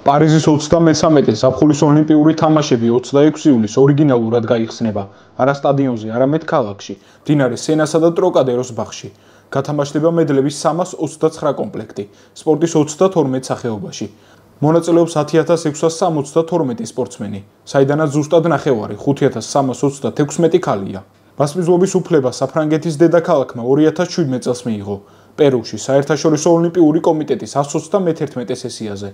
პარიზის 33 ზაფხულის ოლიმპიური თამაშები 26 ივლისს ორიგინალურად გაიხსნება არა სტადიონზე, არამედ ქალაქში, მდინარე სენასა და ტროკადეროს ბაღში. გათამაშდება მედლების 329 კომპლექტი, სპორტის 32 სახეობაში. მონაწილეობს 10672 სპორტსმენი, საიდანაც ზუსტად ნახევარი 5336 ქალია. მასპინძლობის უფლება საფრანგეთის დედაქალაქმა 2017 წელს მიიღო. პერუში საერთაშორისო ოლიმპიური კომიტეტის 131 სესიაზე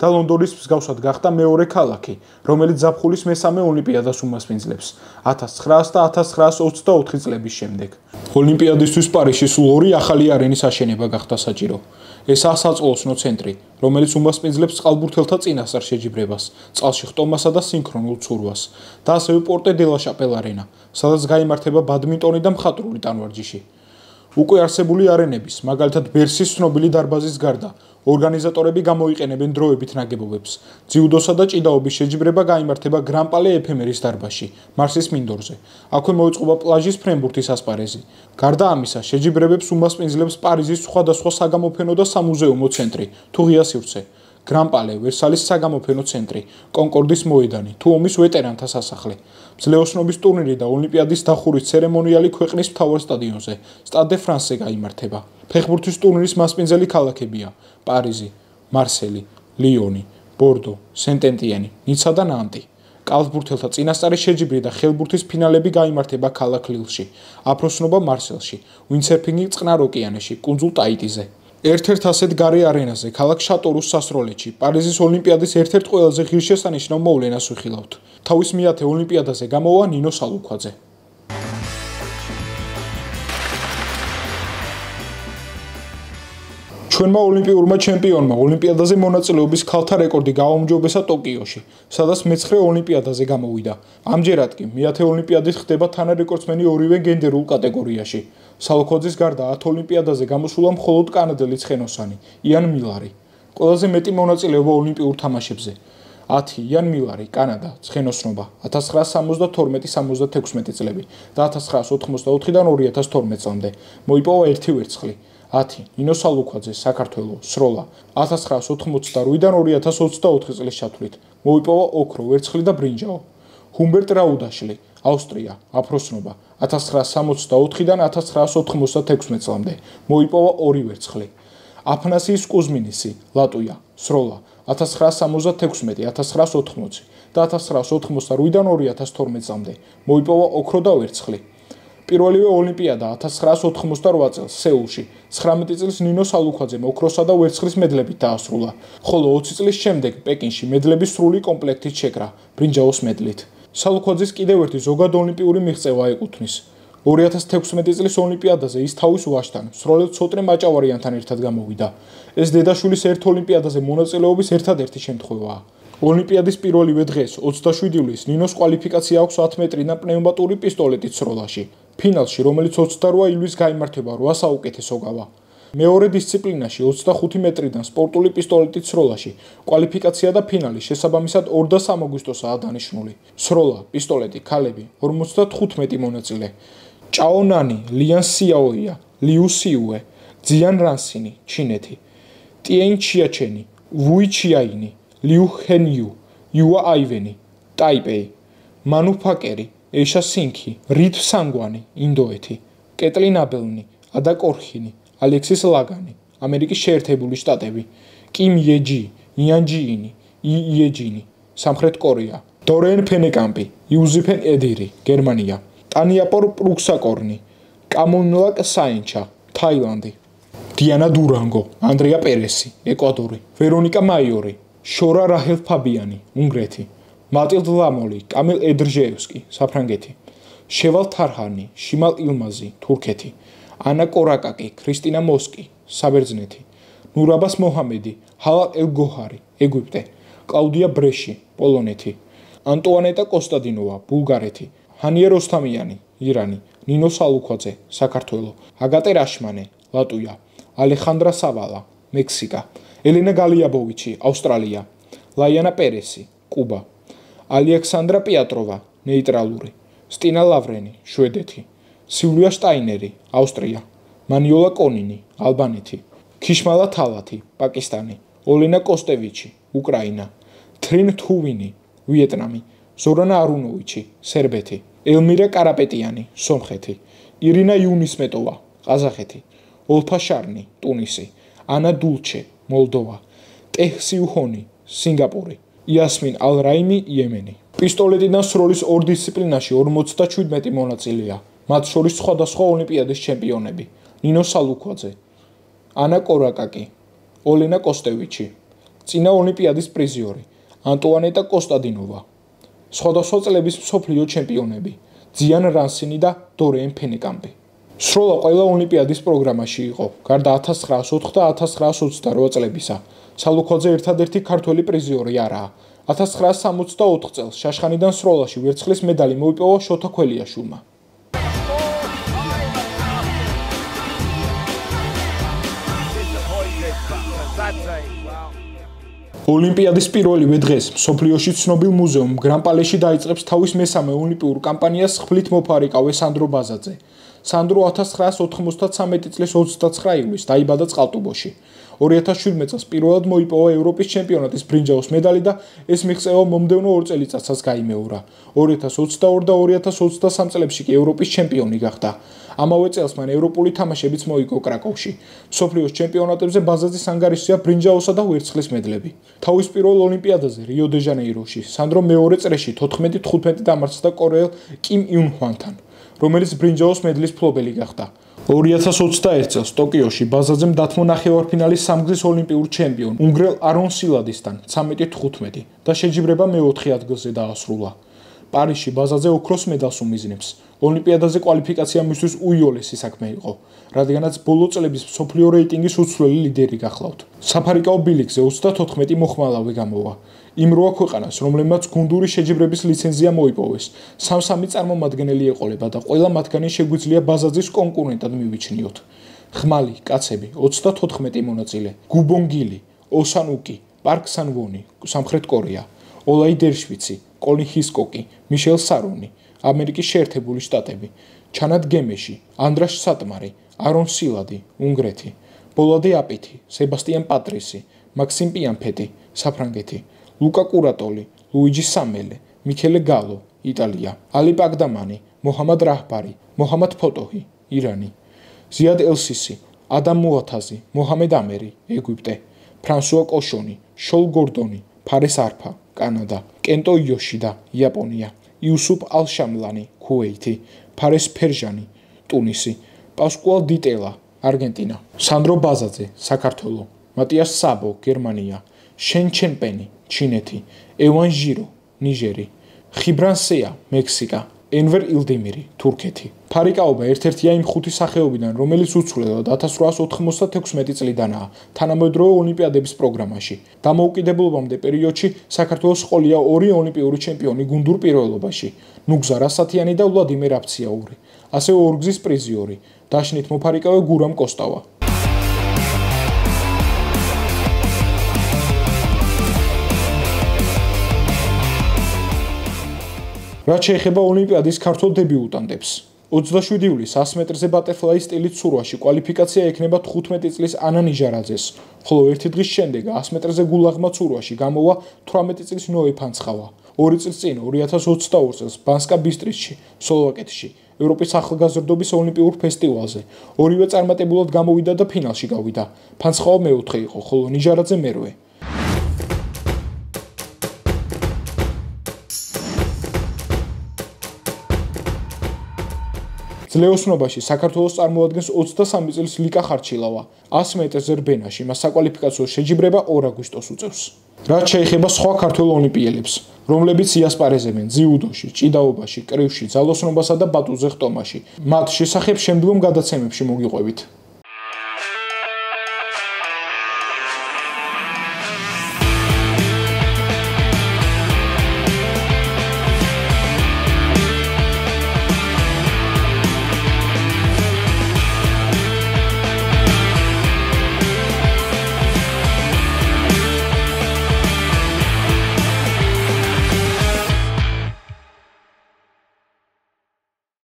და ლონდონის მსგავსად გახდა მეორე ქალაქი, რომელიც ზაფხულის მესამე ოლიმპიადას უმასპინძლებს 1900 და 1924 წლების შემდეგ. ოლიმპიადისთვის პარიზში სულ ორი ახალი არენის აშენება გახდა საჭირო. ესაა საწოლოსნო ცენტრი, რომელიც უმასპინძლებს წყალბურთელთა წინასწარ შეჯიბრებას, წყალში ხტომასა და სინქრონულ ცურვას და ასევე პორტე დე ლა შაპელ არენა, სადაც გაიმართება ბადმინტონი და მხატვრული ტანვარჯიში. უკვე არსებული არენების, მაგალითად ბერსის ცნობილი დარბაზის გარდა, ორგანიზატორები გამოიყენებენ დროებით ნაგებობებს. ძიუდოსა და ჭიდაობის შეჯიბრება გაიმართება გრან-პალე ეფემერის დარბაზში, მარსის მინდორზე. აქვე მოეწყობა პლაჟის ფრენბურთის ასპარეზი. გარდა ამისა, შეჯიბრებებს უმასპინძლებს პარიზის სხვადასხვა საგამოფენო და სამუზეუმო ცენტრი, თუ ღია სივრცე. გრან-პალე, ვერსალის საგამოფენო ცენტრი, კონკორდის მოედანი, თუ ომის ვეტერანთა სასახლე. ძლეოსნობის ტურნირი და ოლიმპიადის დახურვის ცერემონიალი ქვეყნის მთავარ სტადიონზე, სტად დე ფრანსზე გაიმართება. ფეხბურთის ტურნირის მასპინძელი ქალაქებია: პარიზი, მარსელი, ლიონი, ბორდო, სენტ-ეტიენი, ნიცა და ნანტი. კალათბურთელთა წინასწარი შეჯიბრი და ხელბურთის ფინალები გაიმართება ქალაქ ლილში, აფროსნობა მარსელში, ვინდსერფინგი წყნარ ოკეანეში, კუნძულ ტაიტიზე. ერთ-ერთ ასეთ გარე არენაზე, ქალაქ შატორუს სასროლეთში, პარიზის ოლიმპიადის ერთ-ერთ ყველაზე ღირსშესანიშნავ მოვლენას ვიხილავთ. თავის მეათე ოლიმპიადაზე გამოვა ნინო სალუქვაძე. ჩვენმა ოლიმპიურმა ჩემპიონმა ოლიმპიადაზე მონაწილეობის ქალთა რეკორდი გააუმჯობესა ტოკიოში, სადაც მეცხრე ოლიმპიადაზე გამოვიდა. ამჯერად კი მეათე ოლიმპიადით ხდება თანარეკორდსმენი ორივე გენდერულ კატეგორიაში. სალუქვაძის გარდა 10 ოლიმპიადაზე გამოსულა მხოლოდ კანადელი ცხენოსანი, იან მილარი. ყველაზე მეტი მონაწილეობა ოლიმპიურ თამაშებზე. 10 იან მილარი, კანადა, ცხენოსნობა 1972-76 წლები და 1984-დან 2012 წლამდე. მოიპოვა ერთი ვერცხლი. 10 ნინო სალუქვაძე, საქართველო, სროლა 1988-დან 2024 წლის ჩათვლით. მოიპოვა ოქრო, ვერცხლი და ბრინჯაო. ჰუმბერტ რაუდაშლი, ავსტრია, აფროსნობა 1964-დან 1996 წლამდე. მოიპოვა ორი ვერცხლი. აფანასიის კუზმინისი, ლატვია, სროლა 1976-1980 და 1988-დან 2012 წლამდე. მოიპოვა ოქრო და ვერცხლი. პირველივე ოლიმპიადა 1988 წელს სეულში 19 წლის ნინო სალუქვაძემ ოქროსა და ვერცხლის მედლებით დაასრულა, ხოლო 20 წლის შემდეგ პეკინში მედლების სრული კომპლექტით შეკრა, ბრინჯაოს მედლით. სალუქვაძის კიდევ ერთი ზოგად ოლიმპიური მიღწევა ეკუთვნის. 2016 წლის ოლიმპიადაზე ის თავის ვაჟთან, სროლელ ცოტნე მაჭავარიანთან ერთად გამოვიდა. ეს დედაშვილის ერთ ოლიმპიადაზე მონაწილეობის ერთადერთი შემთხვევაა. ოლიმპიადის პირველივე დღეს, 27 ივლისს, ნინოს კვალიფიკაცია აქვს 10 მეტრიდან პნევმატური პისტოლეტით სროლაში. ფინალში, რომელიც 28 ივლისს გაიმართება, 8 საუკეთესო გავა. მეორე დისციპლინაში, 25 მეტრიდან სპორტული პისტოლეტით სროლაში, კვალიფიკაცია და ფინალი შესაბამისად 2 და 3 აგვისტოსაა დანიშნული. სროლა, პისტოლეტი, ქალები, 55 მონაწილე. ჭაონანი, ლიან სიაოია, liu siue, ძიან რანსინი, ჩინეთი. ტიენ ჩიაჩენი, ვუი ჩიაინი, liu henyu, იუა აივენი, ტაიპეი. მანუ ფაკერი, ეშა სინქი, რით სანგვანი, ინდოეთი. კეტლინ აბელნი, ადა კორხინი, ალექსის ლაგანი, ამერიკის შეერთებული შტატები. კიმ იეჯი, იან ჯიინი, იეჯინი, სამხრეთ კორეა. დორენ ფენეკამპი, იუზიფენ ედირი, გერმანია. ტანიაპორ პრუქსაკორნი, კამონლაკ საინჩა, თაილანდი. დიანა დურანგო, ანდრეა პერესი, ეკვადორი. ვერონიკა მაიორი, შორა რაჰელ ფაბიანი, უნგრეთი. მატილდ ლამოლი, კამილ ედრჟეევსკი, საფრანგეთი. შევალ თარჰანი, შიმალ ილმაზი, თურქეთი. ანა კორაკაკი, ქრისტინა მოსკი, საბერძნეთი. ნურაბას მოჰამედი, ჰალალ ელ-გოჰარი, ეგვიპტე. კლაუდია ბრეში, პოლონეთი. ანტუანეტა კოსტადინოვა, ბულგარეთი. ჰანია როსთამიანი, ირანი. ნინო სალუქვაძე, საქართველო. აგატე რაშმანე, ლატვია. ალეხანდრა სავალა, მექსიკა. ელენა გალიაბოვიჩი, ავსტრალია. ლაიანა პერესი, კუბა. ალექსანდრა პიატროვა, ნეიტრალური. სტინა ლავრენი, შვედეთი. სილვია შტაინერი, ავსტრია. მანიოლა კონინი, ალბანეთი. ქიშმალა თალათი, პაკისტანი. ოლენა კოსტევიჩი, უკრაინა, თრინ თუვინი, ვიეტნამი, ზორანა არუნოვიჩი, სერბეთი, ელმირა კარაპეტიანი, სომხეთი, ირინა იუნისმეტოვა, ყაზახეთი, ოლფა შარნი, ტუნისი, ანა დულჩე, მოლდოვა, ტეჰსიუჰონი, სინგაპური, იასმინ ალ-რაიმი, იემენი. პისტოლეტიდან სროლის ორ დისციპლინაში 57 მონაწილეა, მათ შორის სხვადასხვა ოლიმპიადის ჩემპიონები: ნინო სალუქვაძე, ანა კორაკაკი, ოლენა კოსტევიჩი, წინა ოლიმპიადის პრიზიორი, ანტუანეტა კოსტადინოვა, სხვადასხვა წლების მსოფლიო ჩემპიონები, ძიან რანსინი და დორეენ ფენეკამპი. სროლა ყველა ოლიმპიადის პროგრამაში იყო, გარდა 1904 და 1928 წლებისა. სალუქვაძე ერთადერთი ქართველი პრიზიორი არაა. 1964 წელს შაშხანიდან სროლაში ვერცხლის მედალი მოიპოვა შოთა ქველიაშვილმა. ოლიმპიადის პირველივე დღეს მსოფლიოში ცნობილ მუზეუმ გრან-პალეში დაიწყებს თავის მესამე ოლიმპიურ კამპანიას ხვლით მოფარიკავე სანდრო ბაზაძე. სანდრო 1993 წლის 29 ივლისს დაიბადა წყალტუბოში. 2017 წელს პირველად მოიპოვა ევროპის ჩემპიონატის ბრინჯაოს მედალი და ეს მიღწევა მომდევნო 2 წელიწადსაც გაიმეორა. 2022 და 2023 წლებში კი ევროპის ჩემპიონი გახდა. ამავე წელს მან ევროპული თამაშებიც მოიგო კრაკოვში. მსოფლიოს ჩემპიონატებზე ბაზაძის ანგარიშია ბრინჯაოსა და ვერცხლის მედლები. თავის პირველ ოლიმპიადაზე რიო-დე-ჟანეიროში სანდრო მეორე წრეში 14-15 დამარცხდა კორეელ კიმ იუნ-ჰვანთან, რომელიც ბრინჯაოს მედლის მფლობელი გახდა. 2021 წელს ტოკიოში ბაზაძემ დათმო ნახევარფინალის სამგზის ოლიმპიურ ჩემპიონ უნგრელ არონ სილადისთან 13-15 და შეჯიბრება მე-4 ადგილზე დაასრულა. პარიზში ბაზაძე ოქროს მედალს უმიზნებს. ოლიმპიადაზე კვალიფიკაცია მისთვის უიოლესი საქმე იყო, რადგანაც ბოლო წლების მსოფლიო რეიტინგის უცვლელი ლიდერი გახლავთ. საფარიკაო ბილიკზე 34 მოხმალავე გამოვა. იმ 8 ქვეყანას, რომლებმაც გუნდური შეჯიბრების ლიცენზია მოიპოვეს, 3 წარმომადგენელი ეყოლება და ყველა მათგანი შეგვიძლია ბაზაძის კონკურენტად მივიჩნიოთ. ხმალი, კაცები, 34 მონაწილე: გუბონგილი, ოსანუკი, პარკ სანვონი, სამხრეთ კორეა, ოლაი დერშვიცი, კოლინ ჰისკოკი, მიშელ სარონი, ამერიკის შეერთებული შტატები, ჩანად გემეში, ანდრაშ სატმარი, არონ სილადი, უნგრეთი, ბოლადე აპიტი, სებასტიან პატრისი, მაქსიმ პიანფეტი, საფრანგეთი, ლუკა კურატოლი, ლუიჯი სამელე, მიქელე გალო, იტალია, ალი პაგდამანი, მოჰამად რაჰბარი, მოჰამად ფოტოჰი, ირანი, ზიად ელსისი, ადამ მუათაზი, მოჰამედ ამერი, ეგვიპტე, ფრანსუა კოშონი, შოლ გორდონი, ფარეს არფა, კანადა, კენტო იოშიდა, იაპონია, იუსუფ ალ-შამლანი, ქუვეითი, ფარეს ფერჟანი, ტუნისი, პასკუალ დიტელა, არგენტინა, სანდრო ბაზაძე, საქართველო, მატიას საბო, გერმანია, შენ ჩენპენი, ჩინეთი, ევან ჟირო, ნიჟერი, ხიბრან სეა, მექსიკა, ენვერ ილდემირი, თურქეთი. ფარიკაობა ერთ-ერთია იმ 5 სახეობიდან, რომელიც უცვლელად 1896 წლიდანაა თანამედროვე ოლიმპიადების პროგრამაში. დამოუკიდებლობამდე პერიოდში საქართველოს ყოლია 2 ოლიმპიური ჩემპიონი გუნდურ პირველობაში: ნუგზა რასათიანი და ვლადიმერ აფციაური, ასევე ორგზის პრიზიორი, დაშნით მოფარიკავე გურამ კოსტავა. რაც შეეხება ოლიმპიადის ქართველ დებიუტანტებს, 27 ივლისს 100 მეტრზე ბატერფლაის სტილით ცურვაში კვალიფიკაცია ექნება 15 წლის ანა ნიჟარაძეს, ხოლო ერთი დღის შემდეგ 100 მეტრზე გულაღმა ცურვაში გამოვა 18 წლის ნოე ფანცხავა. 2 წლის წინ 2022 წელს ბანსკა-ბისტრიცში, სლოვაკეთში, ევროპის ახალგაზრდობის ოლიმპიურ ფესტივალზე ორივე წარმატებულად გამოვიდა და ფინალში გავიდა. ფანცხავა მეოთხე იყო, ხოლო ნიჟარაძე მერვე. ძლეოსნობაში საქართველოს წარმოადგენს 23 წლის ლიკა ხარჩილავა. 100 მეტრზე რბენაში მას საკვალიფიკაციო შეჯიბრება 2 აგვისტოს უწევს. რაც შეეხება სხვა ქართველ ოლიმპიელებს, რომლებიც იასპარეზებენ ძიუდოში, ჭიდაობაში, კრივში, ძალოსნობასა და ბატუზე ხტომაში, მათ შესახებ შემდგომ გადაცემებში მოგიყვებით.